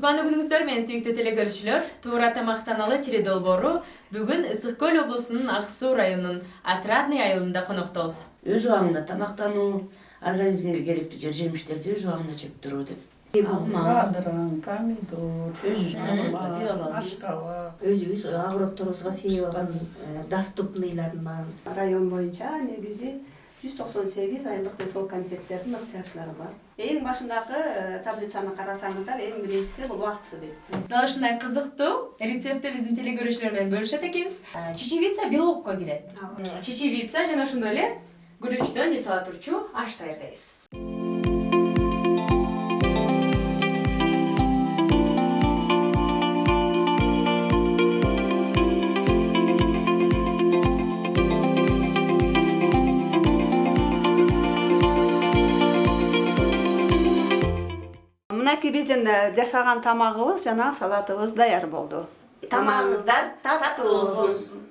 Кутмандуу күнүңүздөр менен сүйүктүү телекөрүүчүлөр. Туура тамактаналы тире долбоору бүгүн Ысык Көл облусунун Ак Суу районунун Отрадный айылында коноктобуз. Өз убагында тамактануу, организмге керектүү жер жемиштерди өз убагында жеп туруу деп. Бадыран, помидор, ашкабак. Өзүбүз огородторубузга себип алган доступныйлардын баарын. Район боюнча негизи 198 айылдык денсаулык комитеттердин ыктыярчылары бар. Эң башындагы таблицаны карасаңыздар, эң биринчиси бул убактысы дейт. Дал ушундай кызыктуу рецептти биздин телекөрүүчүлөр менен бөлүшөт экенбиз. Чечевица белокко кирет. Чечевица жана ошондой эле күрүчтөн жасала турчу аш даярдайбыз. Мынакей биздин жасаган тамагыбыз жана салатыбыз даяр болду. Тамагыңыздар таттуу болсун.